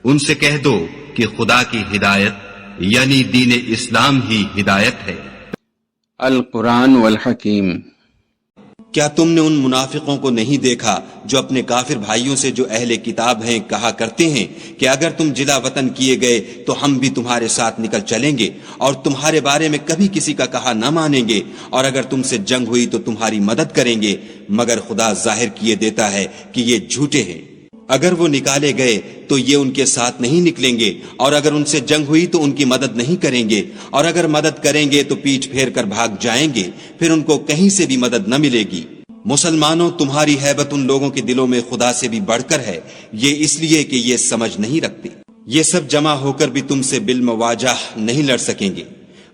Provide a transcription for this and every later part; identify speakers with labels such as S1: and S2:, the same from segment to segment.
S1: ان سے کہہ دو کہ خدا کی ہدایت یعنی دین اسلام ہی ہدایت ہے۔
S2: القرآن والحکیم۔
S3: کیا تم نے ان منافقوں کو نہیں دیکھا جو اپنے کافر بھائیوں سے جو اہل کتاب ہیں کہا کرتے ہیں کہ اگر تم جلا وطن کیے گئے تو ہم بھی تمہارے ساتھ نکل چلیں گے اور تمہارے بارے میں کبھی کسی کا کہا نہ مانیں گے، اور اگر تم سے جنگ ہوئی تو تمہاری مدد کریں گے، مگر خدا ظاہر کیے دیتا ہے کہ یہ جھوٹے ہیں۔ اگر وہ نکالے گئے تو یہ ان کے ساتھ نہیں نکلیں گے، اور اگر ان سے جنگ ہوئی تو ان کی مدد نہیں کریں گے، اور اگر مدد کریں گے تو پیٹھ پھیر کر بھاگ جائیں گے، پھر ان کو کہیں سے بھی مدد نہ ملے گی۔ مسلمانوں، تمہاری ہیبت ان لوگوں کے دلوں میں خدا سے بھی بڑھ کر ہے، یہ اس لیے کہ یہ سمجھ نہیں رکھتے۔ یہ سب جمع ہو کر بھی تم سے بالمواجہ نہیں لڑ سکیں گے،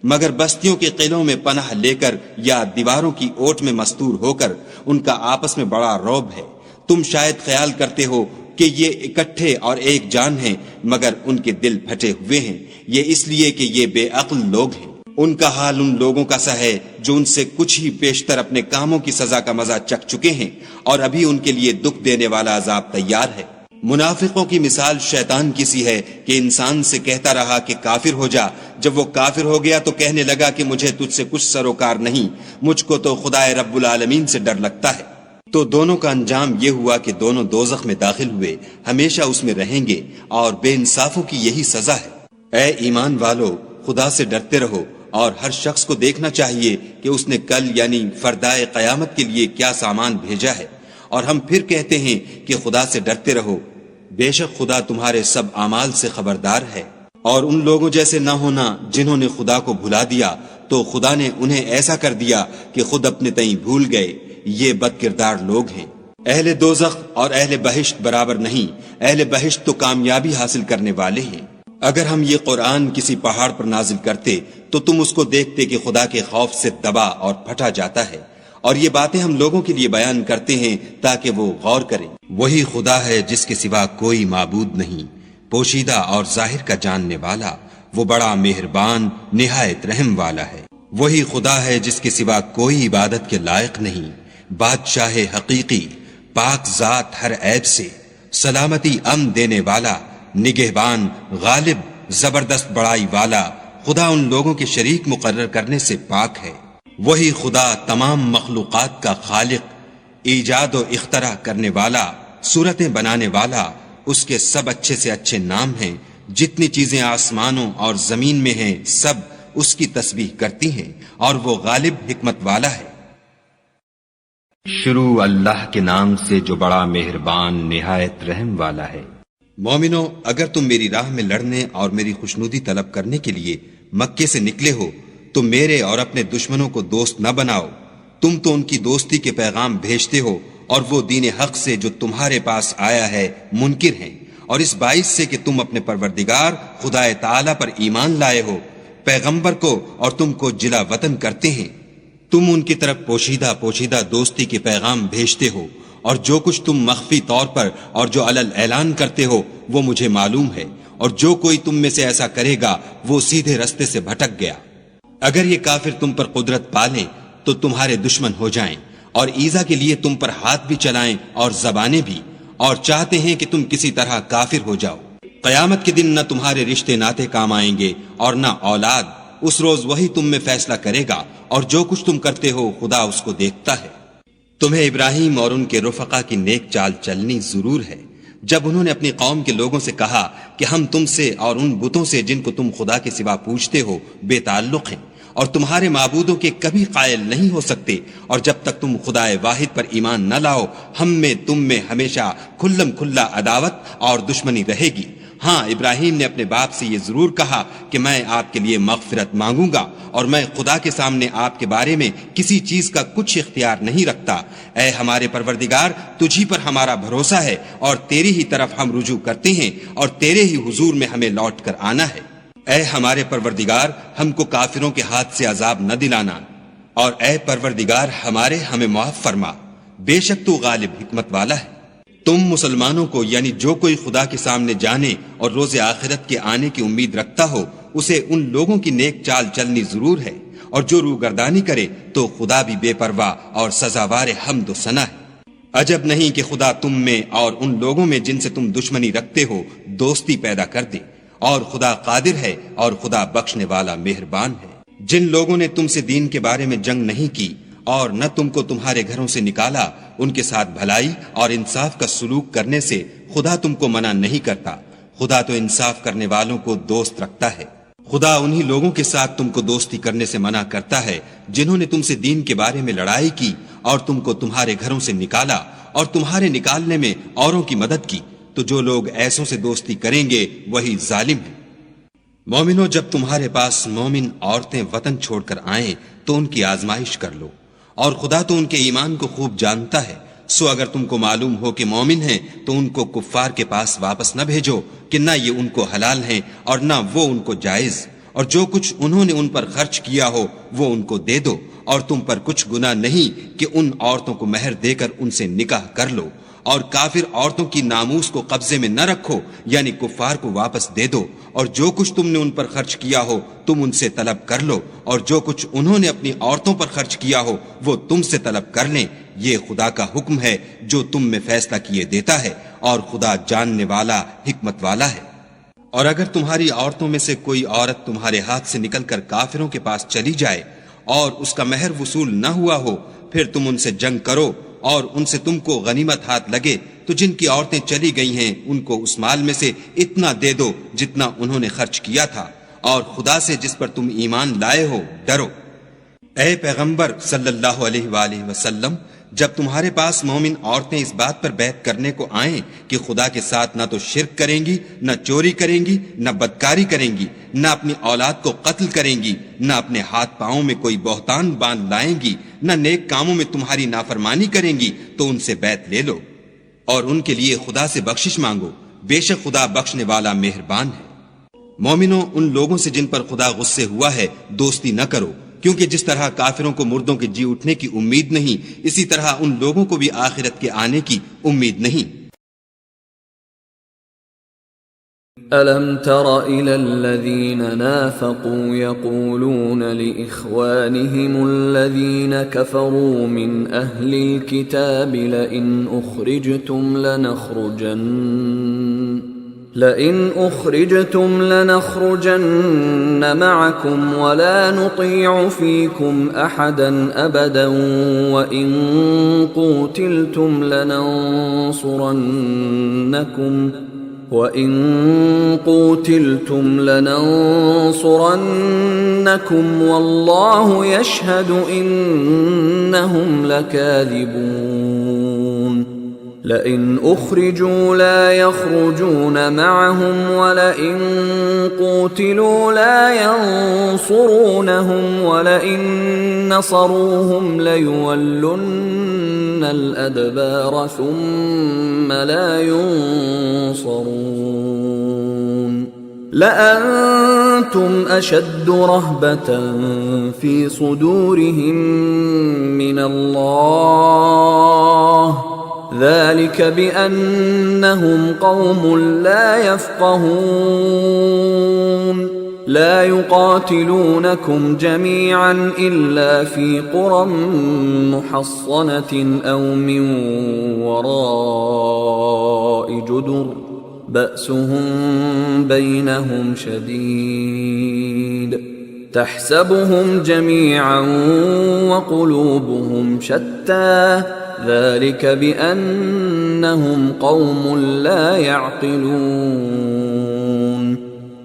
S3: مگر بستیوں کے قلعوں میں پناہ لے کر یا دیواروں کی اوٹ میں مستور ہو کر ان کا آپس میں بڑا رعب ہے۔ تم شاید خیال کرتے ہو کہ یہ اکٹھے اور ایک جان ہیں، مگر ان کے دل پھٹے ہوئے ہیں، یہ اس لیے کہ یہ بے عقل لوگ ہیں۔ ان کا حال ان لوگوں کا سا ہے جو ان سے کچھ ہی پیشتر اپنے کاموں کی سزا کا مزہ چکھ چکے ہیں، اور ابھی ان کے لیے دکھ دینے والا عذاب تیار ہے۔ منافقوں کی مثال شیطان کی سی ہے کہ انسان سے کہتا رہا کہ کافر ہو جا، جب وہ کافر ہو گیا تو کہنے لگا کہ مجھے تجھ سے کچھ سروکار نہیں، مجھ کو تو خدا رب العالمین سے ڈر لگتا ہے۔ تو دونوں کا انجام یہ ہوا کہ دونوں دوزخ میں داخل ہوئے، ہمیشہ اس میں رہیں گے، اور بے انصافوں کی یہی سزا ہے۔ اے ایمان والو، خدا سے ڈرتے رہو، اور ہر شخص کو دیکھنا چاہیے کہ اس نے کل یعنی فردائے قیامت کے لیے کیا سامان بھیجا ہے، اور ہم پھر کہتے ہیں کہ خدا سے ڈرتے رہو، بے شک خدا تمہارے سب اعمال سے خبردار ہے۔ اور ان لوگوں جیسے نہ ہونا جنہوں نے خدا کو بھلا دیا، تو خدا نے انہیں ایسا کر دیا کہ خود اپنے تئیں بھول گئے، یہ بد کردار لوگ ہیں۔ اہل دوزخ اور اہل بہشت برابر نہیں، اہل بہشت تو کامیابی حاصل کرنے والے ہیں۔ اگر ہم یہ قرآن کسی پہاڑ پر نازل کرتے تو تم اس کو دیکھتے کہ خدا کے خوف سے دبا اور پھٹا جاتا ہے، اور یہ باتیں ہم لوگوں کے لیے بیان کرتے ہیں تاکہ وہ غور کریں۔
S1: وہی خدا ہے جس کے سوا کوئی معبود نہیں، پوشیدہ اور ظاہر کا جاننے والا، وہ بڑا مہربان نہایت رحم والا ہے۔ وہی خدا ہے جس کے سوا کوئی عبادت کے لائق نہیں، بادشاہ حقیقی، پاک ذات ہر عیب سے، سلامتی امن دینے والا، نگہبان، غالب، زبردست بڑائی والا، خدا ان لوگوں کے شریک مقرر کرنے سے پاک ہے۔ وہی خدا تمام مخلوقات کا خالق، ایجاد و اختراع کرنے والا، صورتیں بنانے والا، اس کے سب اچھے سے اچھے نام ہیں، جتنی چیزیں آسمانوں اور زمین میں ہیں سب اس کی تسبیح کرتی ہیں، اور وہ غالب حکمت والا ہے۔ شروع اللہ کے نام سے جو بڑا مہربان نہایت رحم والا ہے۔
S3: مومنو، اگر تم میری راہ میں لڑنے اور میری خوشنودی طلب کرنے کے لیے مکے سے نکلے ہو تو میرے اور اپنے دشمنوں کو دوست نہ بناؤ۔ تم تو ان کی دوستی کے پیغام بھیجتے ہو، اور وہ دین حق سے جو تمہارے پاس آیا ہے منکر ہیں، اور اس باعث سے کہ تم اپنے پروردگار خدا تعالی پر ایمان لائے ہو، پیغمبر کو اور تم کو جلا وطن کرتے ہیں۔ تم ان کی طرف پوشیدہ دوستی کے پیغام بھیجتے ہو، اور جو کچھ تم مخفی طور پر اور جو علل اعلان کرتے ہو وہ مجھے معلوم ہے، اور جو کوئی تم میں سے ایسا کرے گا وہ سیدھے رستے سے بھٹک گیا۔ اگر یہ کافر تم پر قدرت پالیں تو تمہارے دشمن ہو جائیں، اور ایذا کے لیے تم پر ہاتھ بھی چلائیں اور زبانیں بھی، اور چاہتے ہیں کہ تم کسی طرح کافر ہو جاؤ۔ قیامت کے دن نہ تمہارے رشتے ناتے کام آئیں گے اور نہ اولاد، اس روز وہی تم میں فیصلہ کرے گا، اور جو کچھ تم کرتے ہو خدا اس کو دیکھتا ہے۔ تمہیں ابراہیم اور ان کے رفقا کی نیک چال چلنی ضرور ہے، جب انہوں نے اپنی قوم کے لوگوں سے کہا کہ ہم تم سے اور ان بتوں سے جن کو تم خدا کے سوا پوجتے ہو بے تعلق ہیں، اور تمہارے معبودوں کے کبھی قائل نہیں ہو سکتے، اور جب تک تم خدا واحد پر ایمان نہ لاؤ ہم میں تم میں ہمیشہ کھلم کھلا عداوت اور دشمنی رہے گی۔ ہاں، ابراہیم نے اپنے باپ سے یہ ضرور کہا کہ میں آپ کے لیے مغفرت مانگوں گا، اور میں خدا کے سامنے آپ کے بارے میں کسی چیز کا کچھ اختیار نہیں رکھتا۔ اے ہمارے پروردگار، تجھی پر ہمارا بھروسہ ہے، اور تیری ہی طرف ہم رجوع کرتے ہیں، اور تیرے ہی حضور میں ہمیں لوٹ کر آنا ہے۔ اے ہمارے پروردگار، ہم کو کافروں کے ہاتھ سے عذاب نہ دلانا، اور اے پروردگار ہمارے ہمیں معاف فرما، بے شک تو غالب حکمت والا ہے۔ تم مسلمانوں کو یعنی جو کوئی خدا کے سامنے جانے اور روز آخرت کے آنے کی امید رکھتا ہو اسے ان لوگوں کی نیک چال چلنی ضرور ہے، اور جو روگردانی کرے تو خدا بھی بے پرواہ اور سزاوار حمد و ثنا ہے۔ عجب نہیں کہ خدا تم میں اور ان لوگوں میں جن سے تم دشمنی رکھتے ہو دوستی پیدا کر دے، اور خدا قادر ہے اور خدا بخشنے والا مہربان ہے۔ جن لوگوں نے تم سے دین کے بارے میں جنگ نہیں کی اور نہ تم کو تمہارے گھروں سے نکالا، ان کے ساتھ بھلائی اور انصاف کا سلوک کرنے سے خدا تم کو منع نہیں کرتا۔ خدا تو انصاف کرنے والوں کو دوست رکھتا ہے۔ خدا انہی لوگوں کے ساتھ تم کو دوستی کرنے سے منع کرتا ہے جنہوں نے تم سے دین کے بارے میں لڑائی کی اور تم کو تمہارے گھروں سے نکالا اور تمہارے نکالنے میں اوروں کی مدد کی، تو جو لوگ ایسوں سے دوستی کریں گے وہی ظالم ہیں۔ مومنو، جب تمہارے پاس مومن عورتیں وطن چھوڑ کر آئیں تو ان کی آزمائش کر لو، اور خدا تو ان کے ایمان کو خوب جانتا ہے۔ سو اگر تم کو معلوم ہو کہ مومن ہیں تو ان کو کفار کے پاس واپس نہ بھیجو کہ نہ یہ ان کو حلال ہیں اور نہ وہ ان کو جائز، اور جو کچھ انہوں نے ان پر خرچ کیا ہو وہ ان کو دے دو، اور تم پر کچھ گناہ نہیں کہ ان عورتوں کو مہر دے کر ان سے نکاح کر لو، اور کافر عورتوں کی ناموس کو قبضے میں نہ رکھو، یعنی کفار کو واپس دے دو، اور جو کچھ تم نے ان پر خرچ کیا ہو تم ان سے طلب کر لو، اور جو کچھ انہوں نے اپنی عورتوں پر خرچ کیا ہو وہ تم سے طلب کر لیں۔ یہ خدا کا حکم ہے جو تم میں فیصلہ کیے دیتا ہے، اور خدا جاننے والا حکمت والا ہے۔ اور اگر تمہاری عورتوں میں سے کوئی عورت تمہارے ہاتھ سے نکل کر کافروں کے پاس چلی جائے اور اس کا مہر وصول نہ ہوا ہو، پھر تم ان سے جنگ کرو اور ان سے تم کو غنیمت ہاتھ لگے، تو جن کی عورتیں چلی گئی ہیں ان کو اس مال میں سے اتنا دے دو جتنا انہوں نے خرچ کیا تھا، اور خدا سے جس پر تم ایمان لائے ہو ڈرو۔ اے پیغمبر صلی اللہ علیہ وآلہ وسلم، جب تمہارے پاس مومن عورتیں اس بات پر بیعت کرنے کو آئیں کہ خدا کے ساتھ نہ تو شرک کریں گی، نہ چوری کریں گی، نہ بدکاری کریں گی، نہ اپنی اولاد کو قتل کریں گی، نہ اپنے ہاتھ پاؤں میں کوئی بہتان باندھ لائیں گی، نہ نیک کاموں میں تمہاری نافرمانی کریں گی، تو ان سے بیعت لے لو اور ان کے لیے خدا سے بخشش مانگو، بے شک خدا بخشنے والا مہربان ہے۔ مومنوں، ان لوگوں سے جن پر خدا غصے ہوا ہے دوستی نہ کرو، کیونکہ جس طرح کافروں کو مردوں کے جی اٹھنے کی امید نہیں، اسی طرح ان لوگوں کو بھی آخرت کے آنے کی امید نہیں۔
S4: أَلَمْ تَرَ إِلَى الَّذِينَ نَافَقُوا يَقُولُونَ لِإِخْوَانِهِمُ الَّذِينَ كَفَرُوا مِنْ أَهْلِ الْكِتَابِ لَئِنْ أُخْرِجْتُمْ لَنَخْرُجَنَّ مَعَكُمْ وَلَا نُطِيعُ فِيكُمْ أَحَدًا أَبَدًا وَإِنْ قُوتِلْتُمْ لَنَنصُرَنَّكُمْ وَاللَّهُ يَشْهَدُ إِنَّهُمْ لَكَاذِبُونَ لَئِنْ أُخْرِجُوا لَا يَخْرُجُونَ مَعَهُمْ وَلَئِنْ قُوتِلُوا لَا يَنصُرُونَهُمْ وَلَئِنْ نَصَرُوهُمْ لَيُوَلُّنَّ الْأَدْبَارَ ثُمَّ لَا يُنصَرُونَ لَأَنْتُمْ أَشَدُّ رَهْبَةً فِي صُدُورِهِمْ مِنَ اللَّهِ ذَلِكَ بِأَنَّهُمْ قَوْمٌ لَا يَفْقَهُونَ لَا يُقَاتِلُونَكُمْ جَمِيعًا إِلَّا فِي قُرًى مُحَصَّنَةٍ أَوْ مِنْ وَرَاءِ جُدُرٍ بَأْسُهُمْ بَيْنَهُمْ شَدِيدٌ تَحْسَبُهُمْ جَمِيعًا وَقُلُوبُهُمْ شَتَّى ذَلِكَ بِأَنَّهُمْ قَوْمٌ لَا يَعْقِلُونَ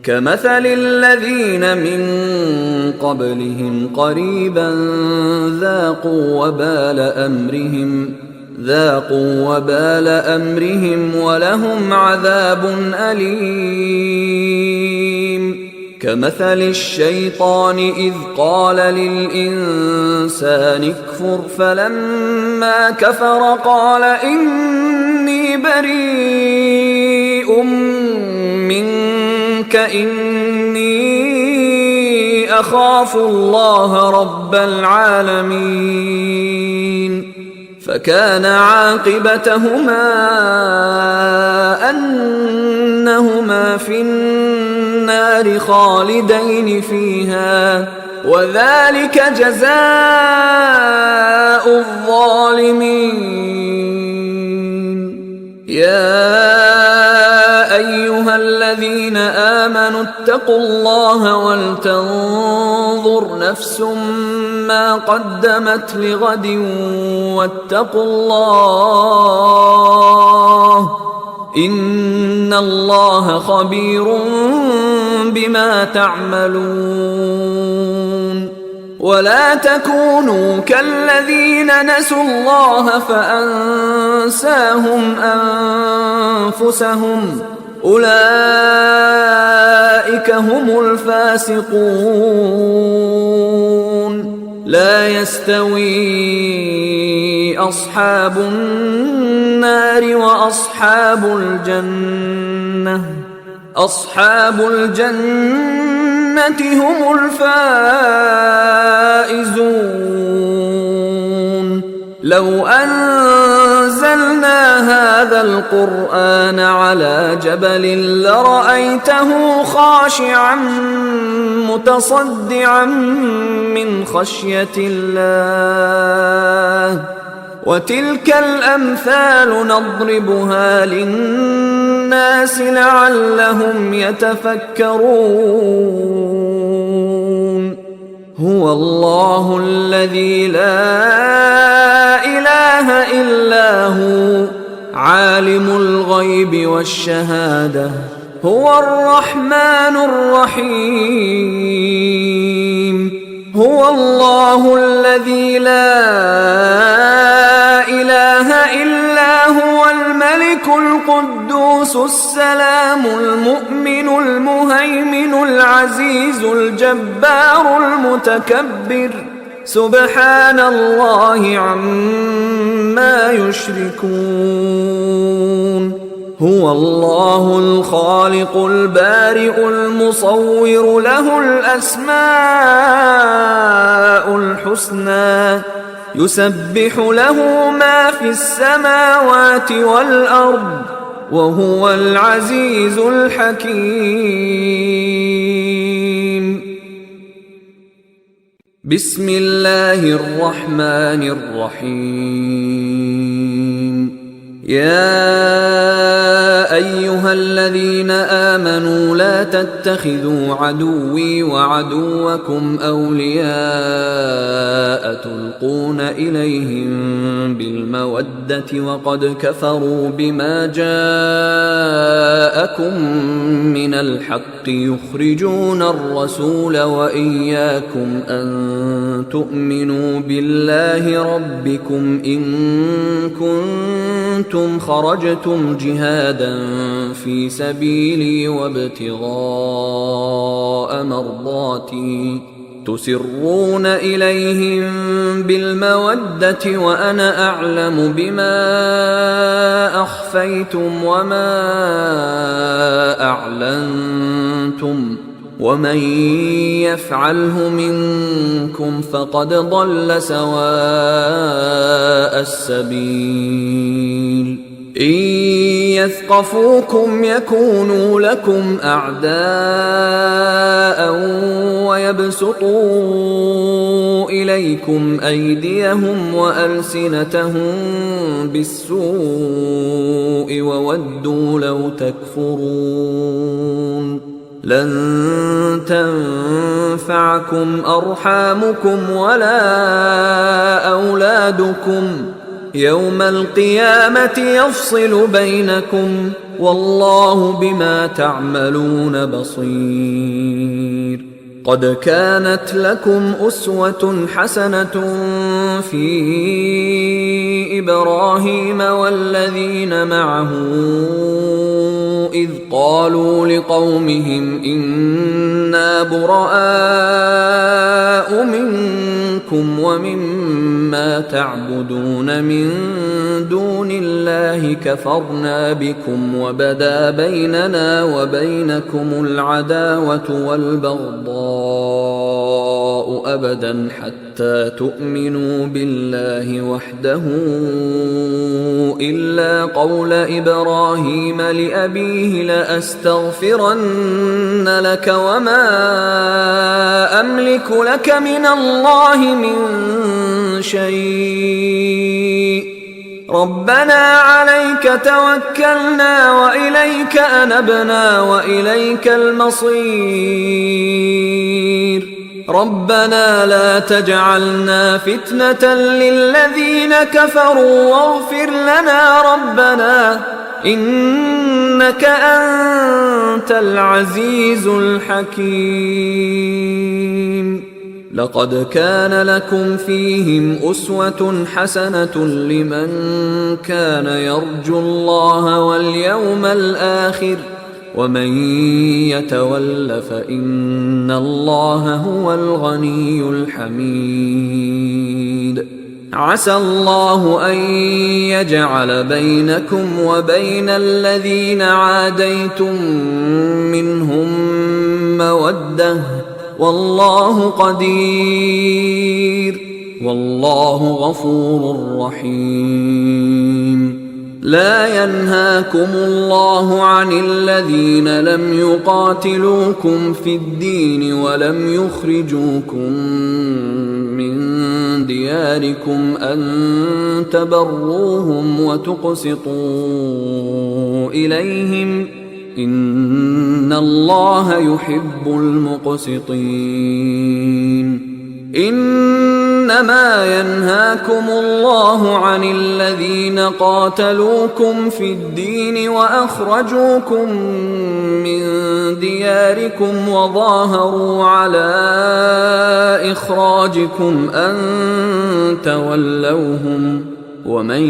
S4: كَمَثَلِ الَّذِينَ مِنْ قَبْلِهِمْ قَرِيبًا ذَاقُوا وَبَالَ أَمْرِهِمْ وَلَهُمْ عَذَابٌ أَلِيمٌ كَمَثَلِ الشَّيْطَانِ إِذْ قَالَ لِلْإِنسَانِ اكْفُرْ فَلَمَّا كَفَرَ قَالَ إِنِّي بَرِيءٌ مِّنكَ إِنِّي أَخَافُ اللَّهَ رَبَّ الْعَالَمِينَ فَكَانَ عَاقِبَتَهُمَا أَنَّهُمَا فِي النَّارِ خَالِدَيْنِ فِيهَا وَذَلِكَ جَزَاءُ الظَّالِمِينَ يا أيها الذين آمنوا اتقوا الله ولتنظر نفس ما قدمت لغد واتقوا الله إن الله خبير بما تعملون ولا تكونوا كالذين نسوا الله فأنساهم أنفسهم أولئك هم الفاسقون لا يستوي أصحاب النار وأصحاب الجنة أصحاب الجنة هم الفائزون لو أنزلنا هذا القرآن على جبل لرأيته خاشعا متصدعا من خشية الله وتلك الأمثال نضربها للناس لعلهم يتفكرون هو الله الذي لا إله إلا هو عالم الغيب والشهادة هو الرحمن الرحيم هو الله الذي لا إله إلا هو الملك القدوس السلام المؤمن المهيمن العزيز الجبار المتكبر سبحان الله عما يشركون هو الله الخالق البارئ المصور له الأسماء الحسنى يسبح له ما في السماوات والأرض وهو العزيز الحكيم بسم الله الرحمن الرحيم يا أيها الذين آمنوا لا تتخذوا عدوي وعدوكم أولياء تلقون إليهم بالمودة وقد كفروا بما جاءكم من الحق يخرجون الرسول وإياكم أن تؤمنوا بالله ربكم إن كنتم خرجتم جهادا في سبيلي وابتغاء مرضاتي تسرون إليهم بالمودة وأنا أعلم بما أخفيتم وما أعلنتم ومن يفعله منكم فقد ضل سواء السبيل إن يثقفوكم يكونوا لكم أعداء ويبسطوا إليكم أيديهم وألسنتهم بالسوء وودوا لو تكفرون لن تنفعكم أرحامكم ولا أولادكم يوم القيامة يفصل بينكم والله بما تعملون بصير قد كانت لكم أسوة حسنة في إبراهيم والذين معه إذ قالوا لقومهم إنا براء منكم ومما تعبدون من دون الله كفرنا بكم وبدا بيننا وبينكم العداوة والبغضاء أبدا حتى تؤمنوا بالله وحده إلا قول إبراهيم لأبيه لأستغفرن لك وما أملك لك من الله من شيء ربنا عليك توكلنا وإليك أنبنا وإليك المصير ربنا لا تجعلنا فتنة للذين كفروا واغفر لنا ربنا إنك أنت العزيز الحكيم لقد كان لكم فيهم أسوة حسنة لمن كان يرجو الله واليوم الآخر ومن يتول فإن الله هو الغني الحميد عسى الله أن يجعل بينكم وبين الذين عاديتم منهم مودة والله قدير والله غفور رحيم لا ينهاكم الله عن الذين لم يقاتلوكم في الدين ولم يخرجوكم من دياركم أن تبروهم وتقسطوا إليهم إن الله يحب المقسطين إنما ينهاكم الله عن الذين قاتلوكم في الدين وأخرجوكم من دياركم وظاهروا على إخراجكم أن تولوهم ومن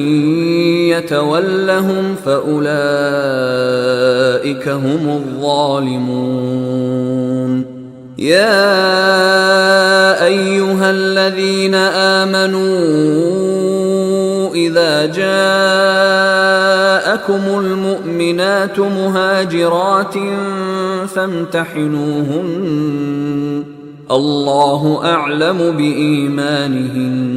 S4: يتولهم فأولئك هم الظالمون يا أيها الذين آمنوا إذا جاءكم المؤمنات مهاجرات فامتحنوهن الله أعلم بإيمانهن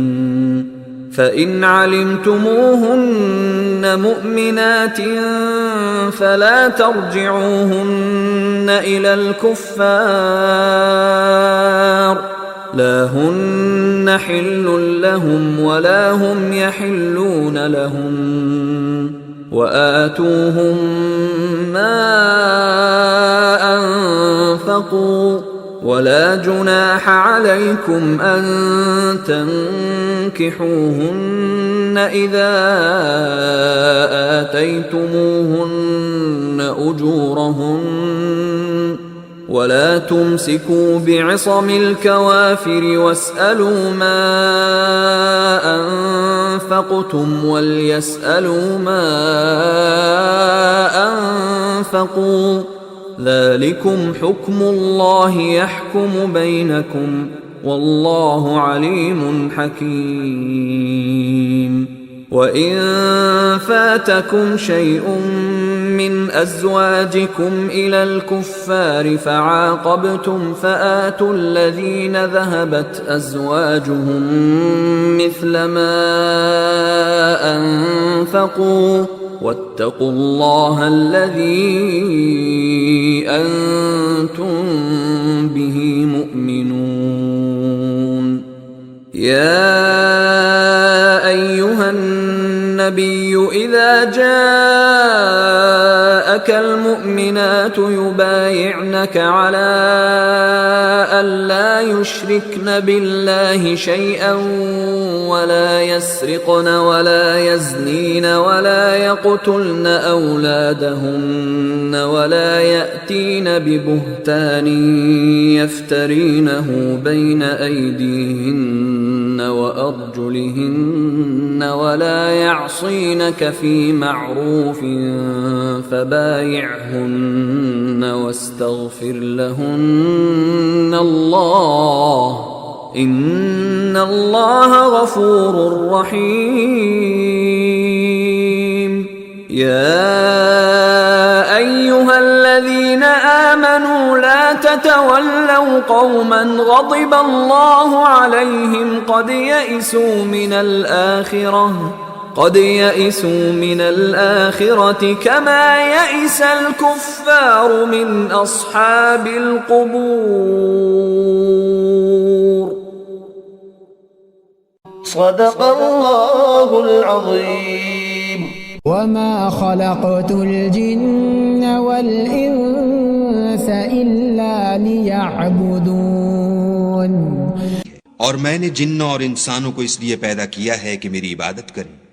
S4: فإن علمتموهن مؤمنات فلا ترجعوهن إلى الكفار لا هن حل لهم ولا هم يحلون لهم وآتوهم ما أنفقوا ولا جناح عليكم أن تنكحوهن إذا آتيتموهن أجورهن ولا تمسكوا بعصم الكوافر واسألوا ما أنفقتم وليسألوا ما أنفقوا ذلكم حكم الله يحكم بينكم والله عليم حكيم وإن فاتكم شيء من أزواجكم إلى الكفار فعاقبتم فآتوا الذين ذهبت أزواجهم مثل ما أنفقوا واتقوا الله الذي أنتم به مؤمنون يا أيها النبي إذا جاءك المؤمنات يبايعنك على ألا يشركن بالله شيئا ولا يسرقن ولا يزنين ولا يقتلن أولادهن ولا يأتين ببهتان يفترينه بين أيديهن وأرجلهن ولا يعصينك في معروف فبايعهن واستغفر لهن الله إن الله غفور رحيم يا أيها الذين آمنوا لا تتولوا قوما غضب الله عليهم قد يئسوا من الآخرة كما يئس الكفار من أصحاب القبور
S5: صدق الله العظيم. وما خلقت الجن والإنس إلا ليعبدون
S3: اور میں نے جنوں اور انسانوں کو اس لیے پیدا کیا ہے کہ میری عبادت کریں.